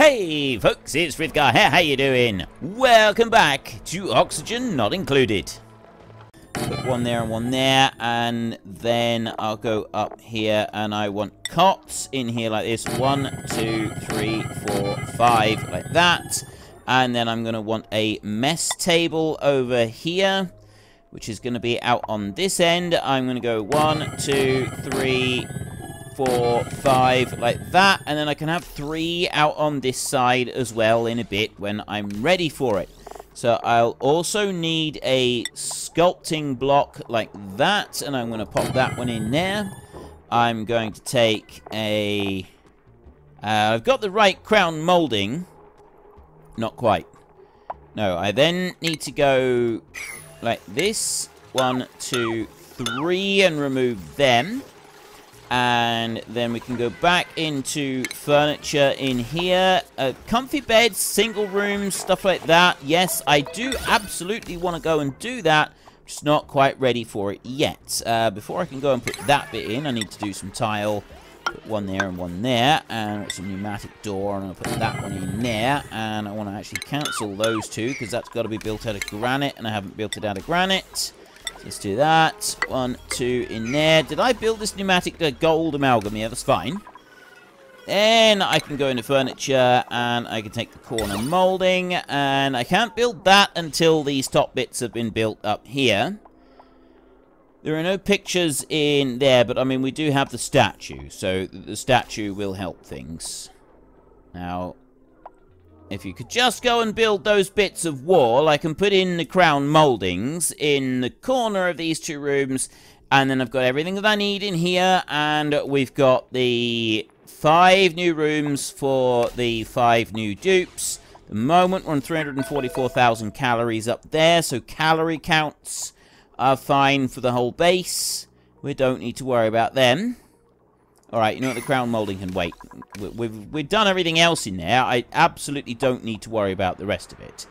Hey folks, it's Frithgar here, how you doing? Welcome back to Oxygen Not Included. Put one there and one there, and then I'll go up here, and I want cots in here like this. 1, 2, 3, 4, 5, like that. And then I'm going to want a mess table over here, which is going to be out on this end. I'm going to go 1, 2, 3, 4, 5, like that, and then I can have 3 out on this side as well in a bit when I'm ready for it. So I'll also need a sculpting block like that, and I'm going to pop that one in there. I'm going to take a... I've got the right crown molding. Not quite. No, I then need to go like this. 1, 2, 3, and remove them. And then we can go back into furniture in here. Comfy beds, single rooms, stuff like that. Yes, I do absolutely want to go and do that. Just not quite ready for it yet. Before I can go and put that bit in, I need to do some tile. Put one there and one there. And some pneumatic door. And I'll put that one in there. And I want to actually cancel those two, because that's got to be built out of granite. And I haven't built it out of granite. Let's do that. 1, 2 in there. Did I build this pneumatic gold amalgam? Yeah, that's fine. Then I can go into furniture, and I can take the corner molding, and I can't build that until these top bits have been built up here. There are no pictures in there, but I mean, we do have the statue, so the statue will help things. Now, if you could just go and build those bits of wall, I can put in the crown moldings in the corner of these 2 rooms, and then I've got everything that I need in here, and we've got the 5 new rooms for the 5 new dupes. At the moment, we're on 344,000 calories up there, so calorie counts are fine for the whole base. We don't need to worry about them. Alright, you know what, the crown molding can wait. We've done everything else in there. I absolutely don't need to worry about the rest of it.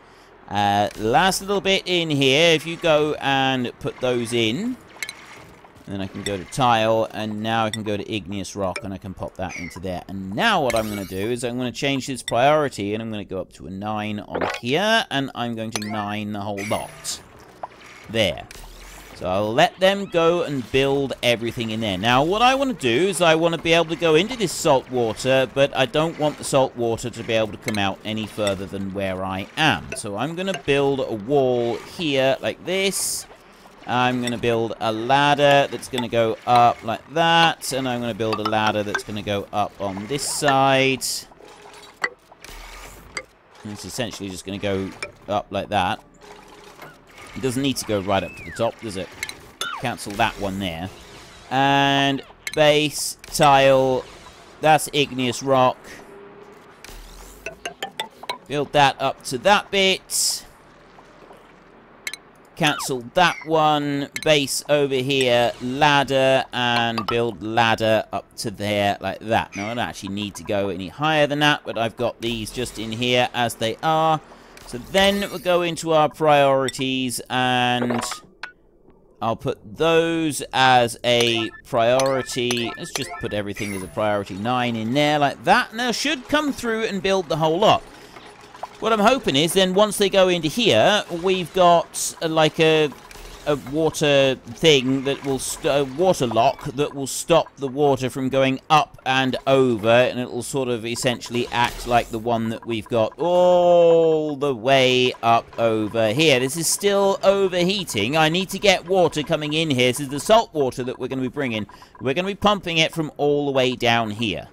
Last little bit in here, if you go and put those in, and then I can go to tile, and now I can go to igneous rock, and I can pop that into there. And now what I'm going to do is I'm going to change this priority, and I'm going to go up to a 9 on here, and I'm going to 9 the whole lot. There. So I'll let them go and build everything in there. Now, what I want to do is I want to be able to go into this salt water, but I don't want the salt water to be able to come out any further than where I am. So I'm going to build a wall here like this. I'm going to build a ladder that's going to go up like that. And I'm going to build a ladder that's going to go up on this side. And it's essentially just going to go up like that. It doesn't need to go right up to the top, does it? Cancel that one there. And base, tile, that's igneous rock. Build that up to that bit. Cancel that one. Base over here, ladder, and build ladder up to there like that. Now, I don't actually need to go any higher than that, but I've got these just in here as they are. So then we'll go into our priorities, and I'll put those as a priority. Let's just put everything as a priority 9 in there like that. Now, should come through and build the whole lot. What I'm hoping is then once they go into here, we've got like a water thing that will, a water lock that will stop the water from going up and over, and it will sort of essentially act like the one that we've got all the way up over here. This is still overheating. I need to get water coming in here. This is the salt water that we're going to be bringing. We're going to be pumping it from all the way down here.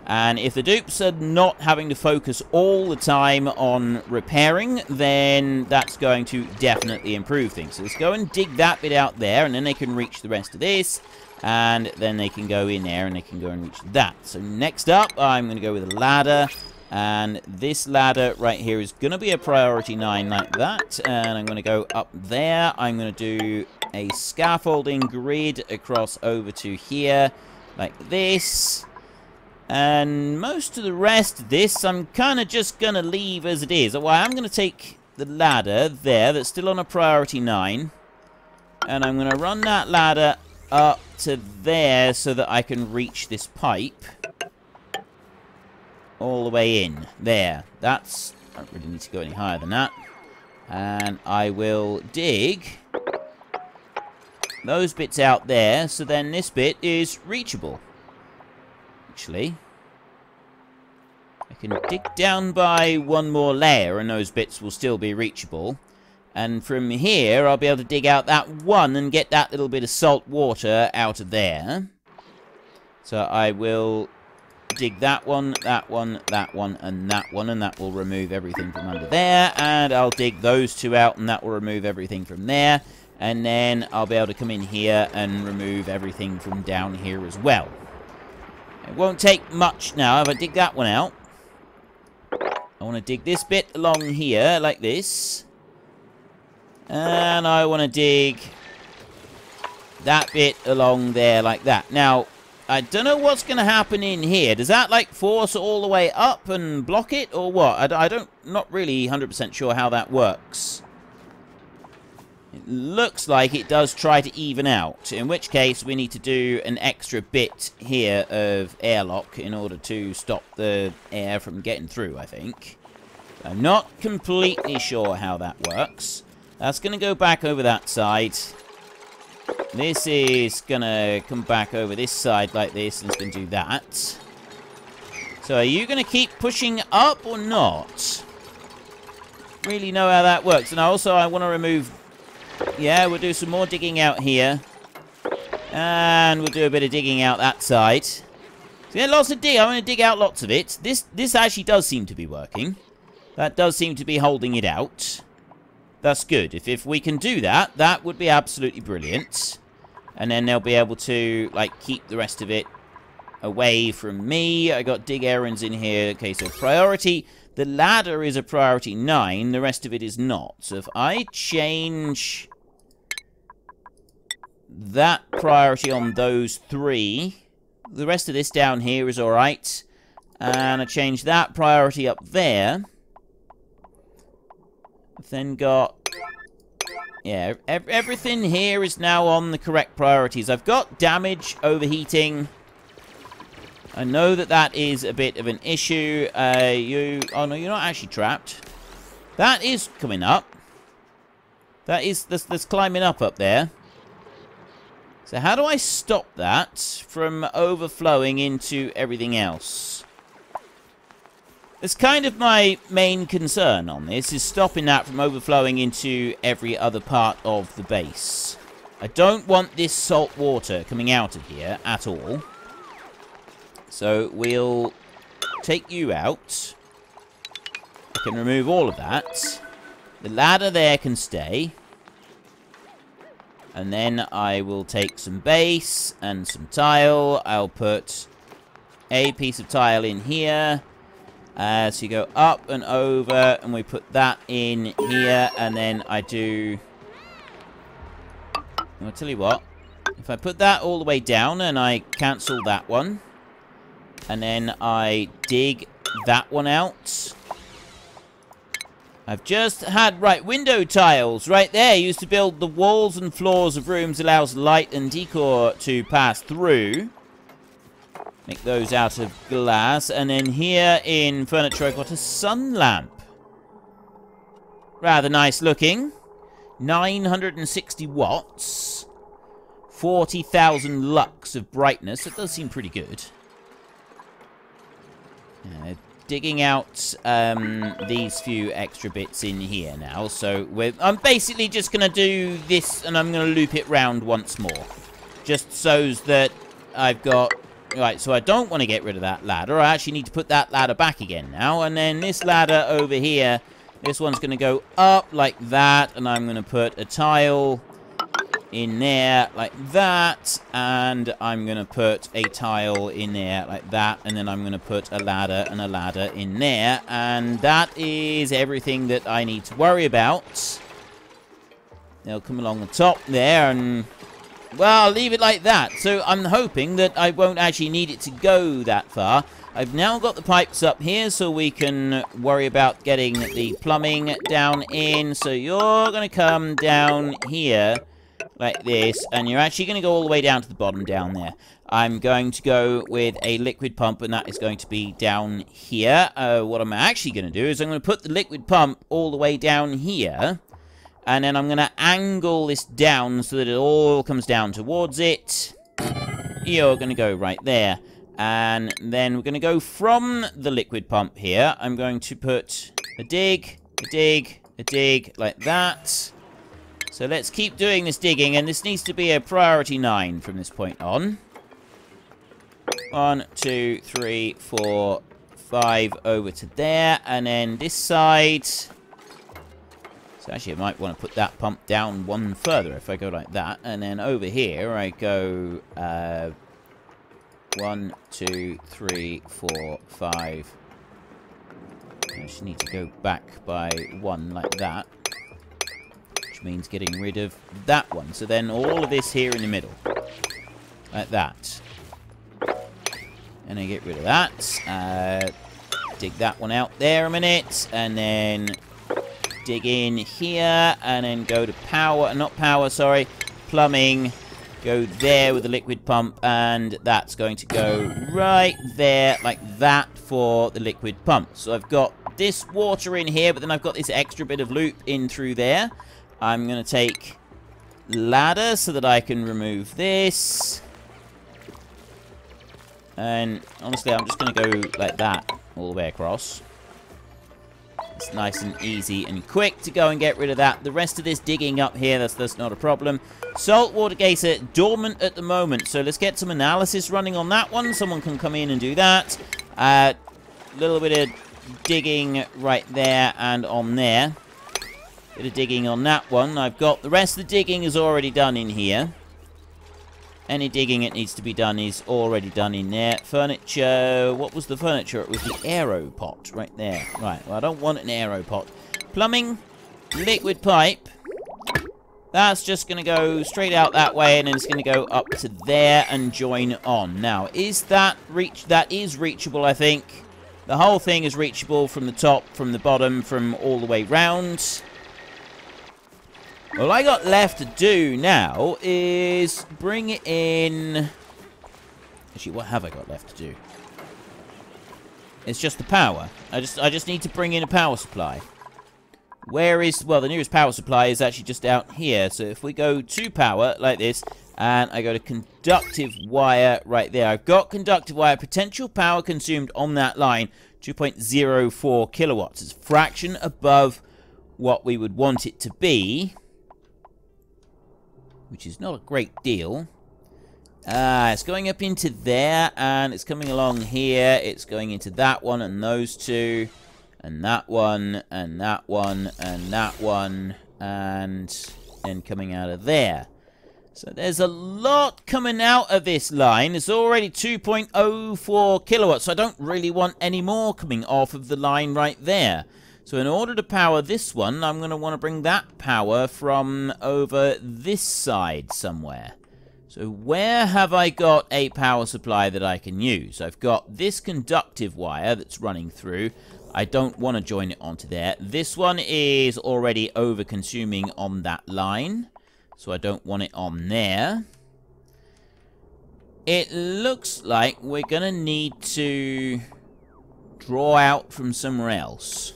And if the dupes are not having to focus all the time on repairing, then that's going to definitely improve things. So let's go and dig that bit out there, and then they can reach the rest of this. And then they can go in there, and they can go and reach that. So next up, I'm going to go with a ladder. And this ladder right here is going to be a priority 9 like that. And I'm going to go up there. I'm going to do a scaffolding grid across over to here like this. And most of the rest of this, I'm kind of just going to leave as it is. Well, I'm going to take the ladder there that's still on a priority 9. And I'm going to run that ladder up to there so that I can reach this pipe. all the way in. There. That's... I don't really need to go any higher than that. And I will dig those bits out there, so then this bit is reachable. Actually, I can dig down by one more layer, and those bits will still be reachable. And from here, I'll be able to dig out that one and get that little bit of salt water out of there. So I will dig that one, that one, that one, and that one, and that will remove everything from under there. And I'll dig those two out, and that will remove everything from there. And then I'll be able to come in here and remove everything from down here as well. It won't take much now if I dig that one out. I want to dig this bit along here, like this. And I want to dig that bit along there, like that. Now, I don't know what's going to happen in here. Does that, like, force all the way up and block it, or what? Not really 100% sure how that works. It looks like it does try to even out, in which case we need to do an extra bit here of airlock in order to stop the air from getting through, I think. I'm not completely sure how that works. That's going to go back over that side. This is going to come back over this side like this, and it's going to do that. So are you going to keep pushing up or not? Really know how that works. And also I want to remove... Yeah, we'll do some more digging out here. And we'll do a bit of digging out that side. So yeah, lots of dig. I want to dig out lots of it. This actually does seem to be working. That does seem to be holding it out. That's good. If we can do that, that would be absolutely brilliant. And then they'll be able to, like, keep the rest of it away from me. I got dig errands in here. Okay, so priority... The ladder is a priority 9. The rest of it is not. So if I change that priority on those 3, the rest of this down here is alright. And I change that priority up there. I've then got... Yeah, everything here is now on the correct priorities. I've got damage, overheating... I know that that is a bit of an issue. Oh, no, you're not actually trapped. That is coming up. That's climbing up there. So how do I stop that from overflowing into everything else? It's kind of my main concern on this, is stopping that from overflowing into every other part of the base. I don't want this salt water coming out of here at all. So we'll take you out. I can remove all of that. The ladder there can stay. And then I will take some base and some tile. I'll put a piece of tile in here. So you go up and over, and we put that in here. And then I do... I'll tell you what. If I put that all the way down and I cancel that one... And then I dig that one out. I've just had... Right, window tiles. Right there. Used to build the walls and floors of rooms. Allows light and decor to pass through. Make those out of glass. And then here in furniture, I've got a sun lamp. Rather nice looking. 960 watts. 40,000 lux of brightness. That does seem pretty good. Digging out these few extra bits in here now. So I'm basically just going to do this, and I'm going to loop it round once more. Just so that I've got... Right, so I don't want to get rid of that ladder. I actually need to put that ladder back again now. And then this ladder over here, this one's going to go up like that. And I'm going to put a tile in there like that, and I'm going to put a tile in there like that, and then I'm going to put a ladder and a ladder in there, and that is everything that I need to worry about. They'll come along the top there, and well, I'll leave it like that. So I'm hoping that I won't actually need it to go that far. I've now got the pipes up here, so we can worry about getting the plumbing down in. So you're going to come down here like this, and you're actually going to go all the way down to the bottom down there. I'm going to go with a liquid pump, and that is going to be down here. What I'm actually going to do is I'm going to put the liquid pump all the way down here, and then I'm going to angle this down so that it all comes down towards it. You're going to go right there. And then we're going to go from the liquid pump here. I'm going to put a dig, a dig, a dig, like that. So let's keep doing this digging, and this needs to be a priority 9 from this point on. 1, 2, 3, 4, 5 over to there, and then this side. So actually I might want to put that pump down one further if I go like that. And then over here I go 1, 2, 3, 4, 5. I just need to go back by 1 like that. Which means getting rid of that one. So then all of this here in the middle. Like that. And I get rid of that. Dig that one out there a minute. And then dig in here. And then go to power. Not power, sorry. Plumbing. Go there with the liquid pump. And that's going to go right there like that for the liquid pump. So I've got this water in here. But then I've got this extra bit of loop in through there. I'm going to take ladder so that I can remove this. And honestly, I'm just going to go like that all the way across. It's nice and easy and quick to go and get rid of that. The rest of this digging up here, that's not a problem. Saltwater geyser, dormant at the moment. So let's get some analysis running on that one. Someone can come in and do that. A little bit of digging right there and on there. Bit of digging on that one. I've got the rest of the digging is already done in here. Any digging that needs to be done is already done in there. Furniture. What was the furniture? It was the aero pot right there. Right. Well, I don't want an aero pot. Plumbing. Liquid pipe. That's just going to go straight out that way, and then it's going to go up to there and join on. Now, is that that is reachable, I think. The whole thing is reachable from the top, from the bottom, from all the way round. All I got left to do now is bring it in. Actually, what have I got left to do? It's just the power. I just need to bring in a power supply. Where is... Well, the nearest power supply is actually just out here. So if we go to power, like this, and I go to conductive wire right there. I've got conductive wire. Potential power consumed on that line, 2.04 kilowatts. It's a fraction above what we would want it to be, which is not a great deal. It's going up into there, and it's coming along here. It's going into that one, and those two, and that one, and that one, and that one, and then coming out of there. So there's a lot coming out of this line. It's already 2.04 kilowatts, so I don't really want any more coming off of the line right there. So in order to power this one, I'm going to want to bring that power from over this side somewhere. So where have I got a power supply that I can use? I've got this conductive wire that's running through. I don't want to join it onto there. This one is already over-consuming on that line, so I don't want it on there. It looks like we're going to need to draw out from somewhere else.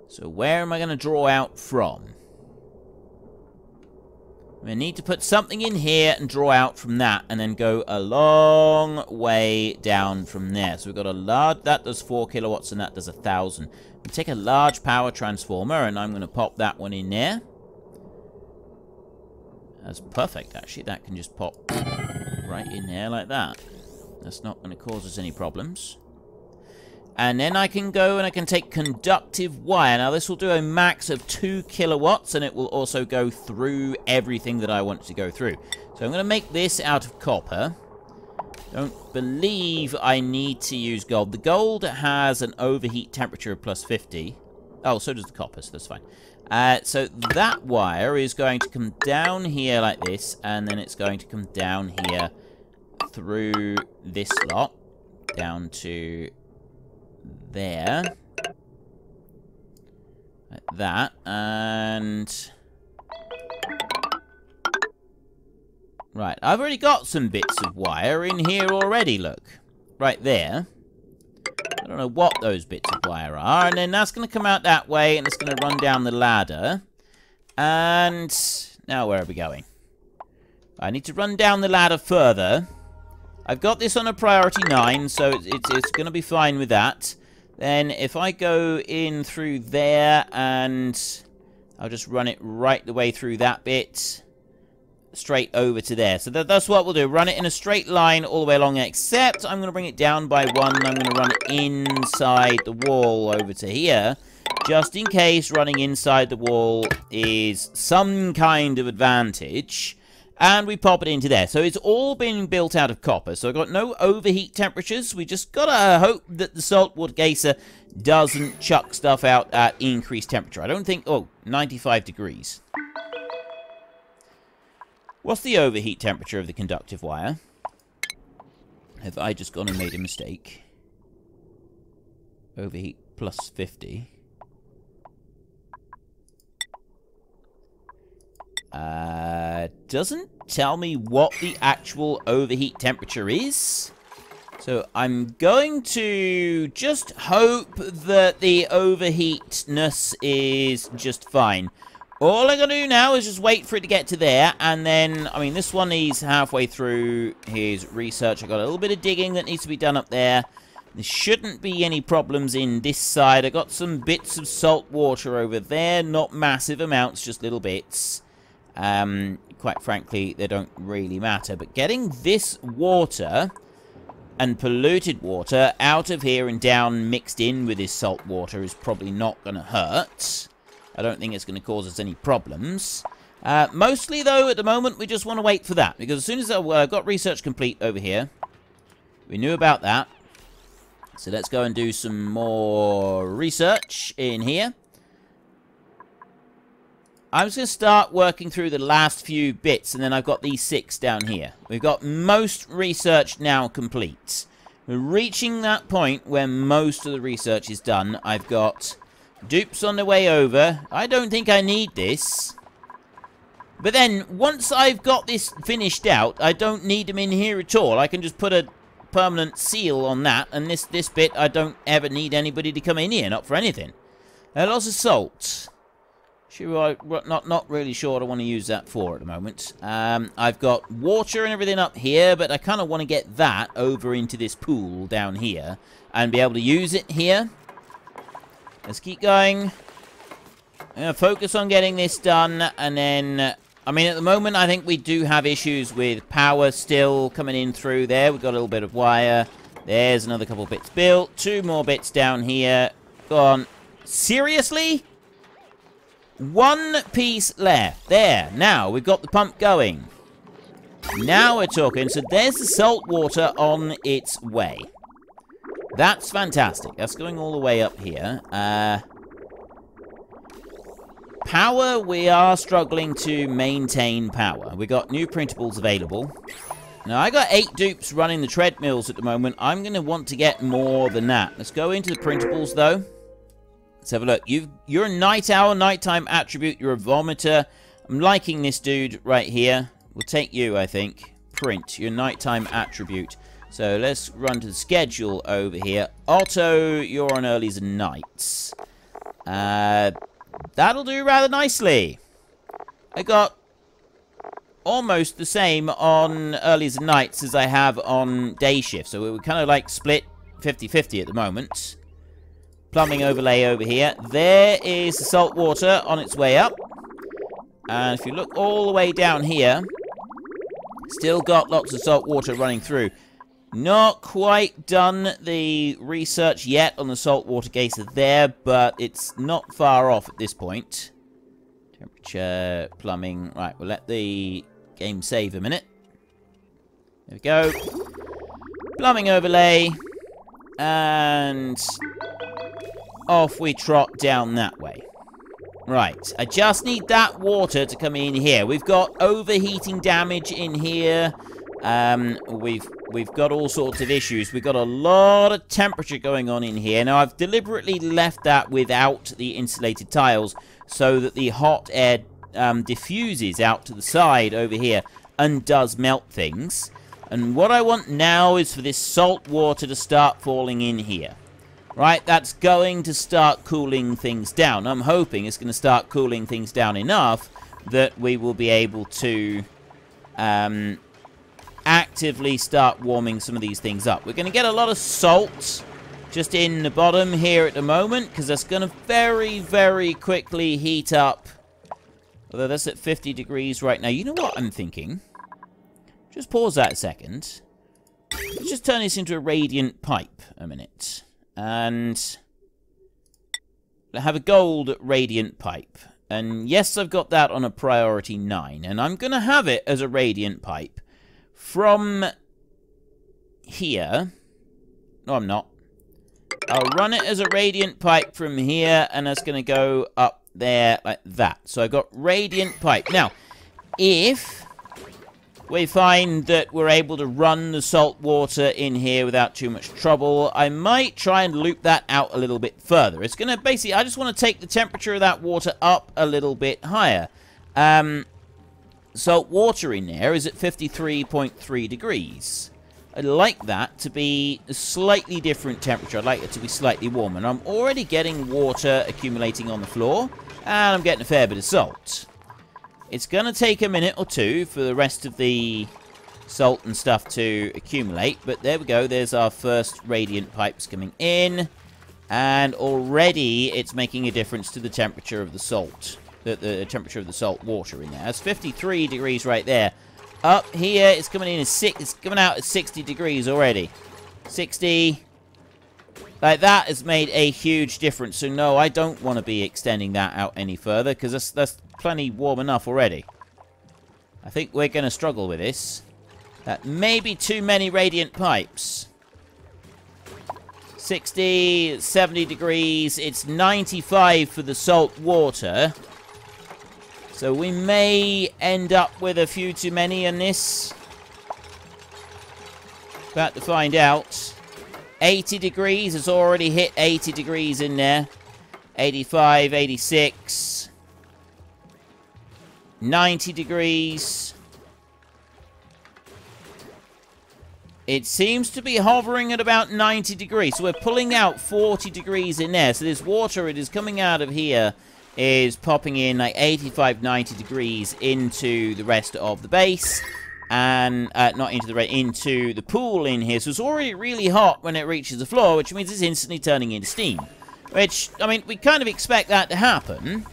So where am I going to draw out from? We need to put something in here and draw out from that, and then go a long way down from there. So we've got a large... That does 4 kilowatts, and that does 1,000. We take a large power transformer, and I'm going to pop that one in there. That's perfect, actually. That can just pop right in there like that. That's not going to cause us any problems. And then I can go and I can take conductive wire. Now, this will do a max of 2 kilowatts, and it will also go through everything that I want to go through. So I'm going to make this out of copper. Don't believe I need to use gold. The gold has an overheat temperature of plus 50. Oh, so does the copper, so that's fine. So that wire is going to come down here like this, and then it's going to come down here through this slot, down to there, like that, and Right, I've already got some bits of wire in here already, look. Right there. I don't know what those bits of wire are. And then that's going to come out that way, and it's going to run down the ladder. And now where are we going? I need to run down the ladder further. I've got this on a priority 9, so it's going to be fine with that. Then if I go in through there, and I'll just run it right the way through that bit, straight over to there. So that's what we'll do. Run it in a straight line all the way along, except I'm going to bring it down by 1, and I'm going to run it inside the wall over to here, just in case running inside the wall is some kind of advantage. And we pop it into there. So it's all been built out of copper. So I've got no overheat temperatures. We just got to hope that the saltwater geyser doesn't chuck stuff out at increased temperature. I don't think... Oh, 95 degrees. What's the overheat temperature of the conductive wire? Have I just gone and made a mistake? Overheat plus 50. Doesn't tell me what the actual overheat temperature is. So I'm going to just hope that the overheatness is just fine. All I'm going to do now is just wait for it to get to there, and then, I mean, this one is halfway through his research. I've got a little bit of digging that needs to be done up there. There shouldn't be any problems in this side. I got some bits of salt water over there, not massive amounts, just little bits. Quite frankly, they don't really matter. But getting this water and polluted water out of here and down mixed in with this salt water is probably not going to hurt. I don't think it's going to cause us any problems. Mostly, though, at the moment, we just want to wait for that. Because as soon as I've got research complete over here, we knew about that. So let's go and do some more research in here. I'm just going to start working through the last few bits, and then I've got these 6 down here. We've got most research now complete. We're reaching that point where most of the research is done. I've got dupes on the way over. I don't think I need this. But then, once I've got this finished out, I don't need them in here at all. I can just put a permanent seal on that, and this bit, I don't ever need anybody to come in here, not for anything. Lots of salt. Sure, not really sure what I want to use that for at the moment. I've got water and everything up here, but I kind of want to get that over into this pool down here and be able to use it here. Let's keep going. I'm going to focus on getting this done, and then, I mean, at the moment, I think we do have issues with power still coming in through there. We've got a little bit of wire. There's another couple of bits built. 2 more bits down here. Go on. Seriously? 1 piece left. There. Now, we've got the pump going. Now we're talking. So there's the salt water on its way. That's fantastic. That's going all the way up here. Power, we are struggling to maintain power. We've got new printables available. Now, I got 8 dupes running the treadmills at the moment. I'm going to want to get more than that. Let's go into the printables, though. Let's have a look. You're a night owl, nighttime attribute. You're a vomiter. I'm liking this dude right here. We'll take you, I think. Print. Your nighttime attribute. So let's run to the schedule over here. Otto, you're on earlys and nights. That'll do rather nicely. I got almost the same on earlys and nights as I have on day shift. So we're kind of like split 50-50 at the moment. Plumbing overlay over here. There is the salt water on its way up. And if you look all the way down here, still got lots of salt water running through. Not quite done the research yet on the saltwater geyser there, but it's not far off at this point. Temperature, plumbing. Right, we'll let the game save a minute. There we go. Plumbing overlay. And off we trot down that way. Right, I just need that water to come in here. We've got overheating damage in here. We've got all sorts of issues. We've got a lot of temperature going on in here. Now, I've deliberately left that without the insulated tiles so that the hot air diffuses out to the side over here. and does melt things. And what I want now is for this salt water to start falling in here. Right, that's going to start cooling things down. I'm hoping it's going to start cooling things down enough that we will be able to actively start warming some of these things up. We're going to get a lot of salt just in the bottom here at the moment, because that's going to very, very quickly heat up. Although that's at 50 degrees right now. You know what I'm thinking? Just pause that a second. Let's just turn this into a radiant pipe a minute. And have a gold radiant pipe. And yes, I've got that on a priority 9. And I'm going to have it as a radiant pipe from here. No, I'm not. I'll run it as a radiant pipe from here, and that's going to go up there like that. So I've got radiant pipe. Now, if we find that we're able to run the salt water in here without too much trouble, I might try and loop that out a little bit further. It's going to basically, I just want to take the temperature of that water up a little bit higher. Salt water in there is at 53.3 degrees. I'd like that to be a slightly different temperature. I'd like it to be slightly warmer. And I'm already getting water accumulating on the floor, and I'm getting a fair bit of salt. It's going to take a minute or two for the rest of the salt and stuff to accumulate, but there we go. There's our first radiant pipes coming in, and already it's making a difference to the temperature of the salt, the temperature of the salt water in there. That's 53 degrees right there. Up here, it's coming in at it's coming out at 60 degrees already. 60. Like, that has made a huge difference. So, no, I don't want to be extending that out any further, because that's plenty warm enough already. I think we're going to struggle with this. That may be too many radiant pipes. 60, 70 degrees. It's 95 for the salt water. So we may end up with a few too many in this. About to find out. 80 degrees. It's already hit 80 degrees in there. 85, 86. 90 degrees. It seems to be hovering at about 90 degrees. So we're pulling out 40 degrees in there. So this water, it is coming out of here, is popping in like 85, 90 degrees into the rest of the base. And, not into the pool in here. So it's already really hot when it reaches the floor, which means it's instantly turning into steam. Which, I mean, we kind of expect that to happen.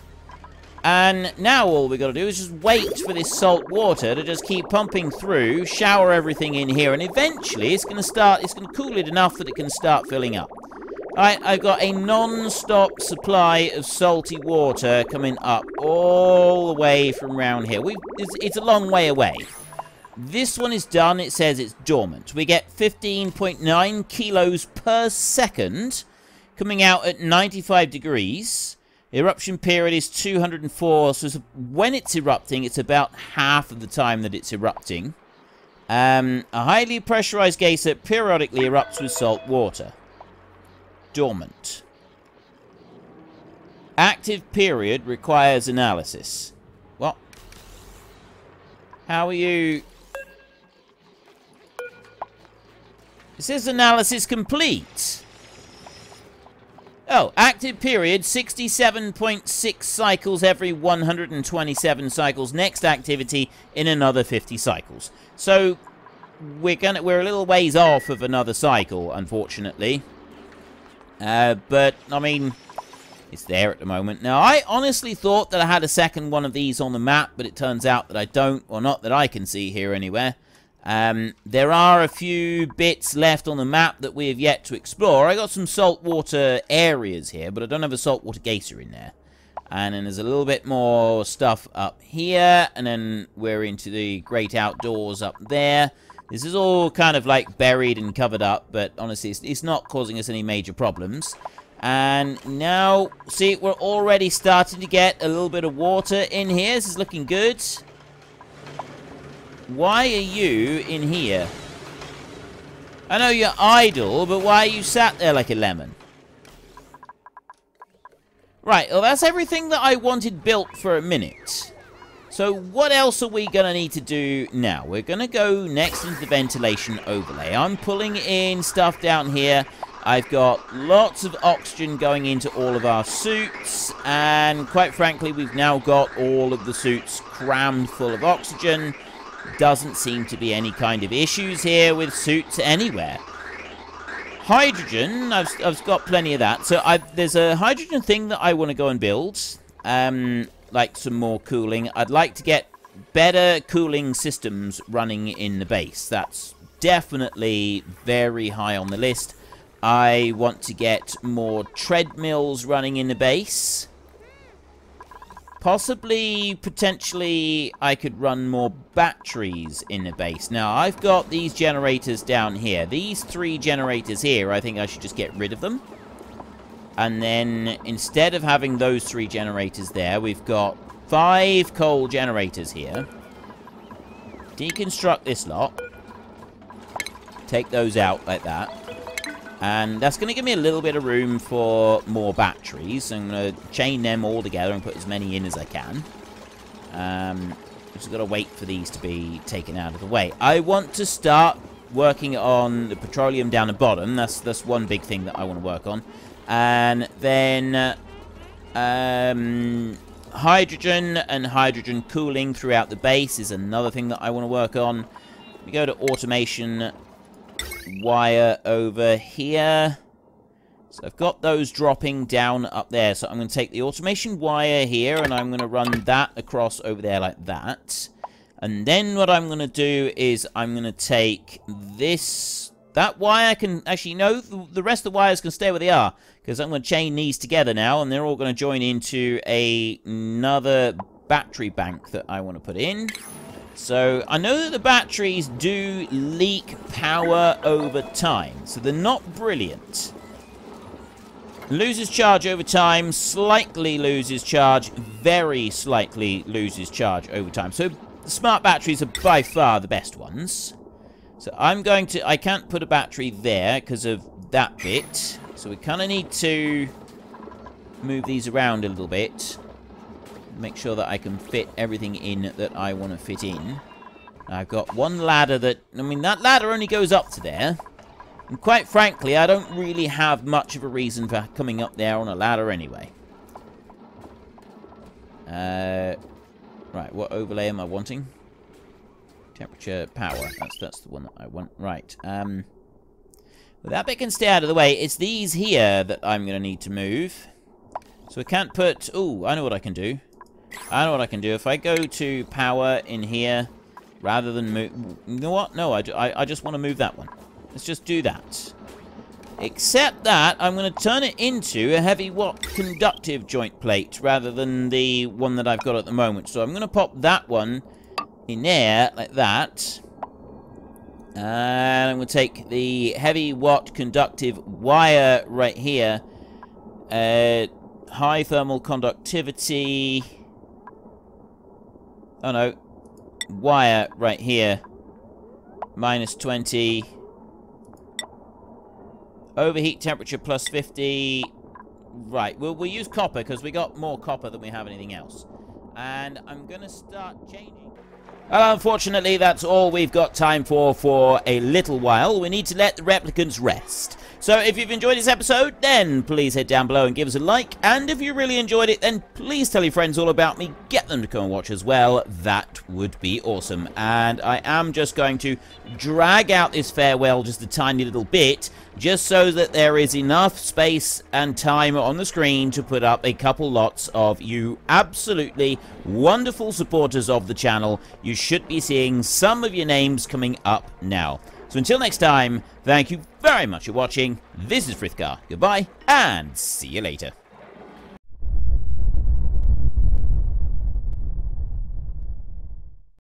And now all we got to do is just wait for this salt water to just keep pumping through, shower everything in here, and eventually it's going to cool it enough that it can start filling up. Alright, I've got a non-stop supply of salty water coming up all the way from around here. It's a long way away. This one is done. It says it's dormant. We get 15.9 kilos per second coming out at 95 degrees. Eruption period is 204, so when it's erupting, it's about half of the time that it's erupting. A highly pressurized geyser periodically erupts with salt water. Dormant. Active period requires analysis. What? How are you? It says analysis complete. Oh, active period, 67.6 cycles every 127 cycles. Next activity in another 50 cycles. So we're a little ways off of another cycle, unfortunately. But I mean, it's there at the moment. Now, I honestly thought that I had a second one of these on the map, but it turns out that I don't, or not that I can see here anywhere. There are a few bits left on the map that we have yet to explore. I got some saltwater areas here, but I don't have a saltwater geyser in there. And then there's a little bit more stuff up here, and then we're into the great outdoors up there. This is all kind of like buried and covered up, but honestly, it's not causing us any major problems. And now, see, we're already starting to get a little bit of water in here. This is looking good. Why are you in here? I know you're idle, but why are you sat there like a lemon? Right, well, that's everything that I wanted built for a minute. So what else are we going to need to do now? We're going to go next into the ventilation overlay. I'm pulling in stuff down here. I've got lots of oxygen going into all of our suits. And quite frankly, we've now got all of the suits crammed full of oxygen. Doesn't seem to be any kind of issues here with suits anywhere. Hydrogen, I've got plenty of that. So there's a hydrogen thing that I want to go and build. Like some more cooling. I'd like to get better cooling systems running in the base. That's definitely very high on the list. I want to get more treadmills running in the base. Possibly, potentially, I could run more batteries in the base. Now, I've got these generators down here. These 3 generators here, I think I should just get rid of them. And then, instead of having those 3 generators there, we've got 5 coal generators here. Deconstruct this lot. Take those out like that. And that's going to give me a little bit of room for more batteries. I'm going to chain them all together and put as many in as I can. Just got to wait for these to be taken out of the way. I want to start working on the petroleum down the bottom. That's one big thing that I want to work on. And then hydrogen and hydrogen cooling throughout the base is another thing that I want to work on. We go to automation wire over here. So I've got those dropping down up there. So I'm going to take the automation wire here and I'm going to run that across over there like that. And then what I'm going to do is I'm going to take that wire can actually, no, the rest of the wires can stay where they are. Because I'm going to chain these together now, and they're all going to join into another battery bank that I want to put in. So I know that the batteries do leak power over time, so they're not brilliant. Loses charge over time, slightly loses charge, very slightly loses charge over time. So the smart batteries are by far the best ones. So I can't put a battery there because of that bit. So we kind of need to move these around a little bit. Make sure that I can fit everything in that I want to fit in. I've got one ladder that ladder only goes up to there. And quite frankly, I don't really have much of a reason for coming up there on a ladder anyway. Right, what overlay am I wanting? Temperature, power. That's the one that I want. Right. But that bit can stay out of the way. It's these here that I'm going to need to move. So we can't put... Ooh, I know what I can do. I know what I can do. If I go to power in here, rather than move... You know what? No, I just want to move that one. Let's just do that. Except that I'm going to turn it into a heavy watt conductive joint plate rather than the one that I've got at the moment. So I'm going to pop that one in there like that. And I'm going to take the heavy watt conductive wire right here. High thermal conductivity. Oh no. Wire right here. Minus 20. Overheat temperature plus 50. Right, we'll use copper because we got more copper than we have anything else. And I'm going to start changing. Well, unfortunately, that's all we've got time for a little while. We need to let the replicants rest. So if you've enjoyed this episode, then please head down below and give us a like. And if you really enjoyed it, then please tell your friends all about me. Get them to come and watch as well. That would be awesome. And I am just going to drag out this farewell just a tiny little bit, just so that there is enough space and time on the screen to put up a couple lots of you absolutely wonderful supporters of the channel. You should be seeing some of your names coming up now. So until next time, thank you very much for watching. This is Frithgar. Goodbye, and see you later.